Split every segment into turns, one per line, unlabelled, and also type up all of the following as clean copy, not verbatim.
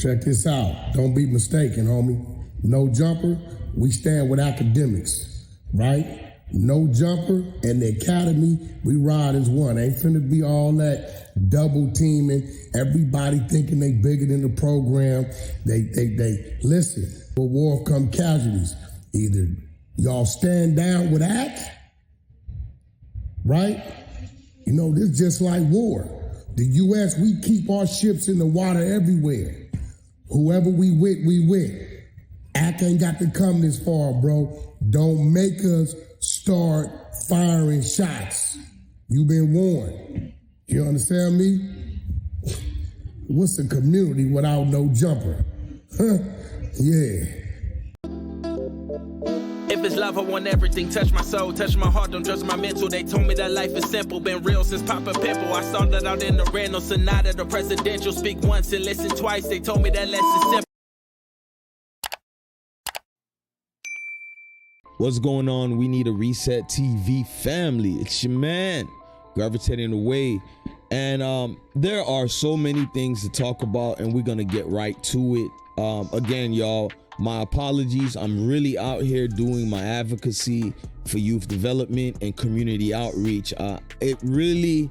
Check this out. Don't be mistaken, homie. No jumper, we stand with Academiks, right? No jumper and the academy, we ride as one. Ain't finna be all that double teaming, everybody thinking they bigger than the program. They listen, for war come casualties. Either y'all stand down with Act, right? You know, this just like war. The U.S., we keep our ships in the water everywhere. Whoever we with, we with. Act ain't got to come this far, bro. Don't make us start firing shots. You been warned. You understand me? What's a community without no jumper? Huh? Yeah.
If it's love, I want everything. Touch my soul, touch my heart, don't judge my mental. They told me that life is simple, been real since Papa Pimple. I started out in the rental, Sonata, the presidential. Speak once and listen twice. They told me that less is simple.
What's going on? We need a Reset TV family. It's your man, Gravitating Away. And there are so many things to talk about, and we're going to get right to it. Again, y'all, my apologies. I'm really out here doing my advocacy for youth development and community outreach. It really,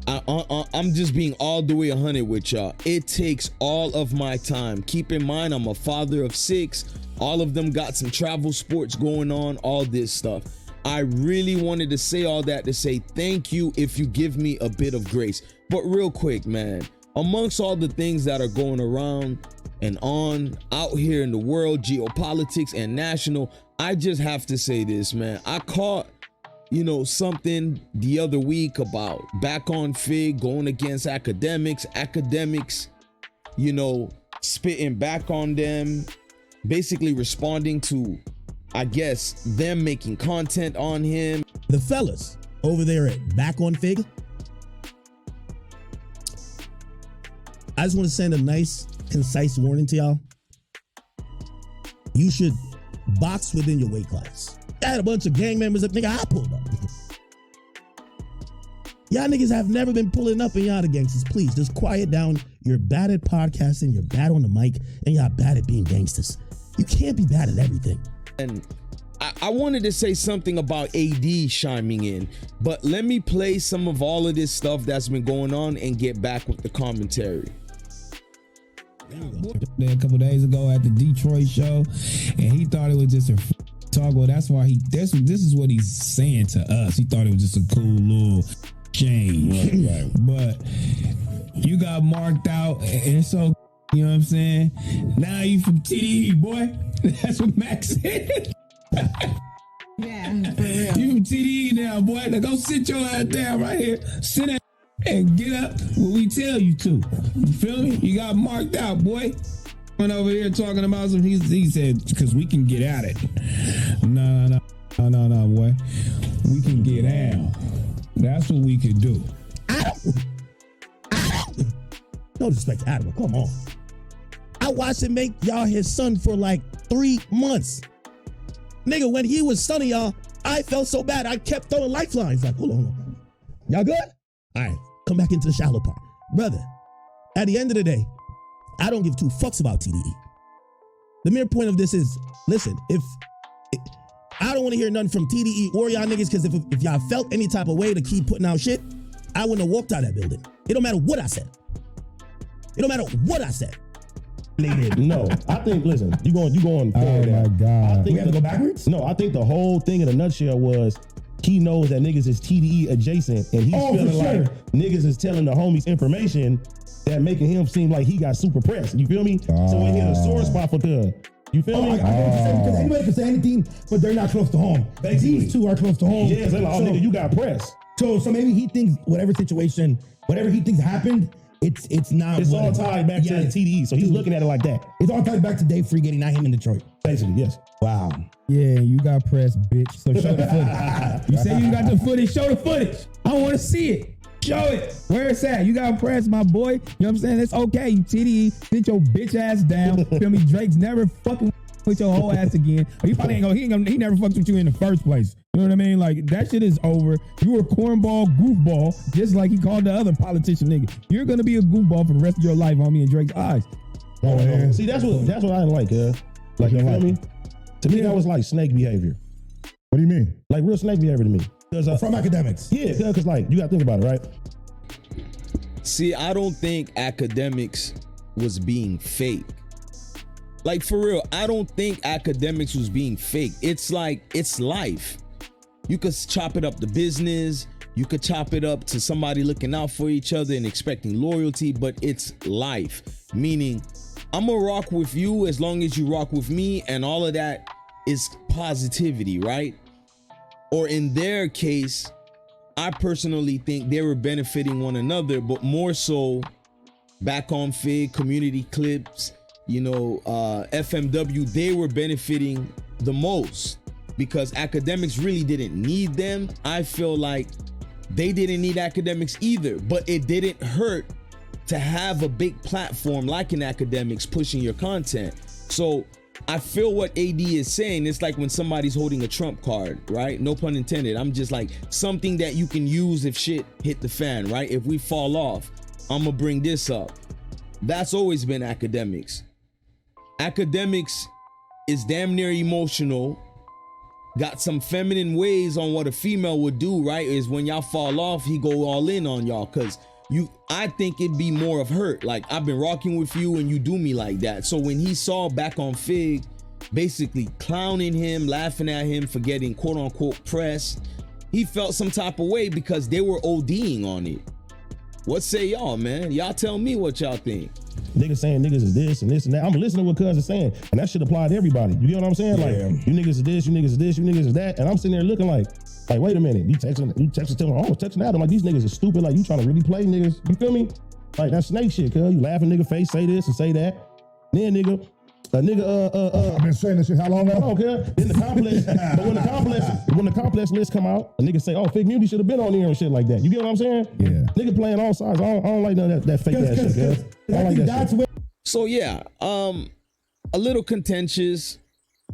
I'm just being all the way 100 with y'all. It takes all of my time. Keep in mind, I'm a father of 6. All of them got some travel sports going on, all this stuff. I really wanted to say all that to say thank you if you give me a bit of grace. But real quick, man, amongst all the things that are going around and on out here in the world, geopolitics and national, I just have to say this, man. I caught, something the other week about back on Figg going against Academiks, spitting back on them, basically responding to, I guess, them making content on him.
The fellas over there at Back on Figg, I just want to send a nice, concise warning to y'all. You should box within your weight class. I had a bunch of gang members that I pulled up. Y'all niggas have never been pulling up in y'all the gangsters. Please, just quiet down. You're bad at podcasting, you're bad on the mic, and y'all bad at being gangsters. You can't be bad at everything.
And I wanted to say something about AD chiming in, but let me play some of all of this stuff that's been going on and get back with the commentary.
A couple days ago at the Detroit show, and he thought it was just a talk. Well, that's why this is what he's saying to us. He thought it was just a cool little change, right. But you got marked out, and so you know what I'm saying. Now you from TDE, boy. That's what Max said.
Yeah, for real.
You from TDE now, boy. Now go sit your ass down right here. Sit down and get up when we tell you to. You feel me? You got marked out, boy. Went over here talking about some. He said, because we can get at it. No, boy. We can get out. That's what we could do.
No disrespect to Adam, come on. I watched him make y'all his son for like 3 months. Nigga, when he was son of y'all, I felt so bad. I kept throwing lifelines. Like, hold on. Y'all good? All right, come back into the shallow part. Brother, at the end of the day, I don't give 2 fucks about TDE. The mere point of this is, listen, I don't want to hear nothing from TDE or y'all niggas, because if y'all felt any type of way to keep putting out shit, I wouldn't have walked out of that building. It don't matter what I said.
No, I think, listen, you going
Oh my God.
I think
we have to go backwards?
No, I think the whole thing in a nutshell was he knows that niggas is TDE adjacent, and he's feeling like niggas is telling the homies information that making him seem like he got super pressed. You feel me? So we hit a sore spot for the. You feel me?
I get what you're saying, because anybody can say anything, but they're not close to home.
Basically.
These two are close to home.
Yeah, they're like, oh, nigga, you got pressed.
So maybe he thinks whatever situation, whatever he thinks happened, it's not.
It's all tied back to the TDE, so he's looking at it like that.
It's all tied back to Dave Free getting not him in Detroit.
Basically, yes.
Wow.
Yeah, you got pressed, bitch. So show the footage. You say you got the footage, show the footage. I want to see it. Show it. Where it's at. You got pressed, my boy. You know what I'm saying? It's okay. You TDE, sit your bitch ass down. Feel me? Drake's never fucking with your whole ass again. He probably he never fucked with you in the first place. You know what I mean? Like, that shit is over. You were a cornball, goofball, just like he called the other politician nigga. You're gonna be a goofball for the rest of your life on me in Drake's eyes.
Oh, man.
See, that's what I didn't like, like, you feel me? To me, that was like snake behavior.
What do you mean?
Like real snake behavior to me.
From Akademiks.
Yeah, because like, you gotta think about it, right?
See, I don't think Academiks was being fake. Like, for real, I don't think Academiks was being fake. It's like, it's life. You could chop it up to business. You could chop it up to somebody looking out for each other and expecting loyalty, but it's life. Meaning, I'm gonna rock with you as long as you rock with me, and all of that is positivity, right? Or in their case, I personally think they were benefiting one another, but more so back on Figg, community clips, FMW, they were benefiting the most because Academiks really didn't need them. I feel like they didn't need Academiks either, but it didn't hurt to have a big platform like an Academiks pushing your content. So I feel what AD is saying. It's like when somebody's holding a trump card, right? No pun intended. I'm just like something that you can use if shit hit the fan, right? If we fall off, I'm gonna bring this up. That's always been Academiks. Academiks is damn near emotional. Got some feminine ways on what a female would do, right? Is when y'all fall off, he go all in on y'all. Cause I think it'd be more of hurt. Like, I've been rocking with you and you do me like that. So when he saw back on Figg, basically clowning him, laughing at him for getting quote unquote press, he felt some type of way because they were ODing on it. What say y'all, man? Y'all tell me what y'all think.
Niggas saying niggas is this and this and that. I'm listening to what cuz is saying, and that should apply to everybody. You get what I'm saying?
Yeah.
Like, you niggas is this, you niggas is this, you niggas is that. And I'm sitting there looking like, wait a minute. You texting, telling, oh, texting Adam like these niggas is stupid. Like, you trying to really play niggas. You feel me? Like, that snake shit, cuz. You laughing nigga face, say this and say that. Then
I've been saying this shit how long now?
I don't care. Then the complex, but when the complex list come out, a nigga say, oh, Figg Muty should have been on there and shit like that. You get what I'm saying?
Yeah.
Nigga playing all sides. I don't like none of that fake ass shit, cuz. I don't like that shit.
So yeah, a little contentious.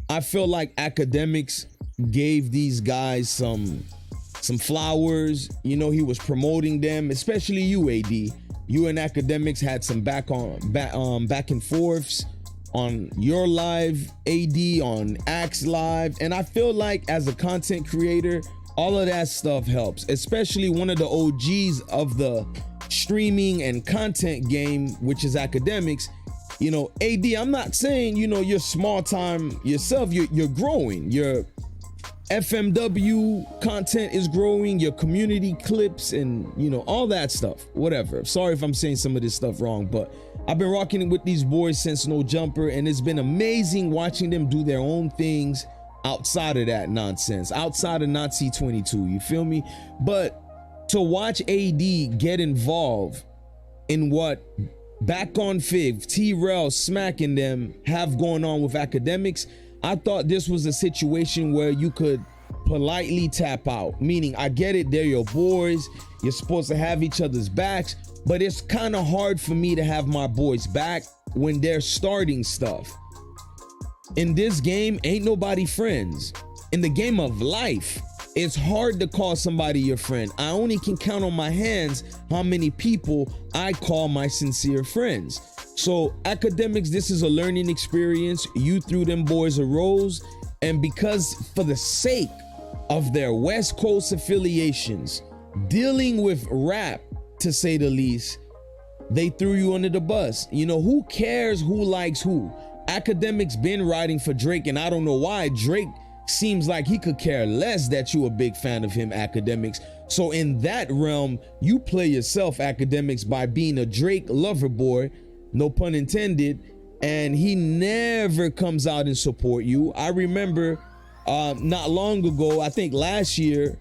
I feel like Academiks gave these guys some flowers. He was promoting them, especially you, AD. You and Academiks had some back and forths on your live, AD on Axe live, and I feel like as a content creator, all of that stuff helps, especially one of the OGs of the streaming and content game, which is Academiks. AD, I'm not saying, you're small time yourself, you're growing, your FMW content is growing, your community clips and, all that stuff, whatever. Sorry if I'm saying some of this stuff wrong, but I've been rocking with these boys since No Jumper, and it's been amazing watching them do their own things outside of that nonsense, outside of Nazi 22, you feel me? But to watch AD get involved in what back on Figg, T-Rel smacking them have going on with Academiks, I thought this was a situation where you could politely tap out. Meaning, I get it, they're your boys, you're supposed to have each other's backs, but it's kind of hard for me to have my boys back when they're starting stuff. In this game, ain't nobody friends. In the game of life, it's hard to call somebody your friend. I only can count on my hands how many people I call my sincere friends. So Academiks, this is a learning experience. You threw them boys a rose, and because for the sake of their West Coast affiliations, dealing with rap, to say the least, they threw you under the bus. Who cares who likes who? Academiks been riding for Drake, and I don't know why. Drake seems like he could care less that you a big fan of him, Academiks. So in that realm, you play yourself, Academiks, by being a Drake lover boy, no pun intended, and he never comes out and support you. I remember not long ago, I think last year,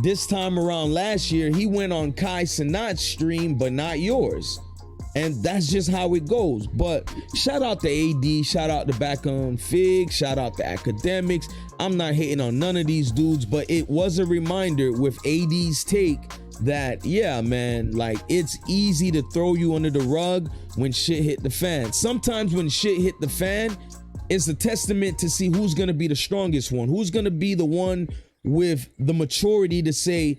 this time around last year, he went on Kai Cenat's stream, but not yours. And that's just how it goes. But shout out to AD, shout out to back on Figg, shout out to Academiks. I'm not hating on none of these dudes, but it was a reminder with AD's take that, yeah, man, like, it's easy to throw you under the rug when shit hit the fan. Sometimes when shit hit the fan, it's a testament to see who's gonna be the strongest one, who's gonna be the one with the maturity to say,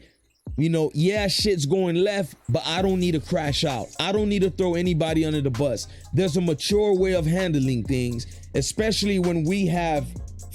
You know, yeah, shit's going left, but I don't need to crash out. I don't need to throw anybody under the bus. There's a mature way of handling things, especially when we have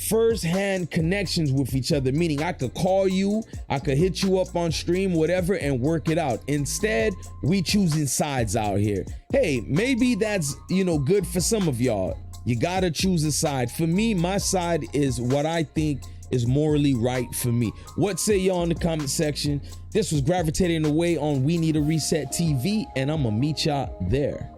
first-hand connections with each other, meaning I could call you, I could hit you up on stream, whatever, and work it out. Instead, we choosing sides out here. Hey, maybe that's, you know, good for some of y'all. You gotta choose a side. For me, my side is what I think is morally right for me. What say y'all in the comment section? This was Gravitating Away on We Need a Reset TV, and I'm gonna meet y'all there.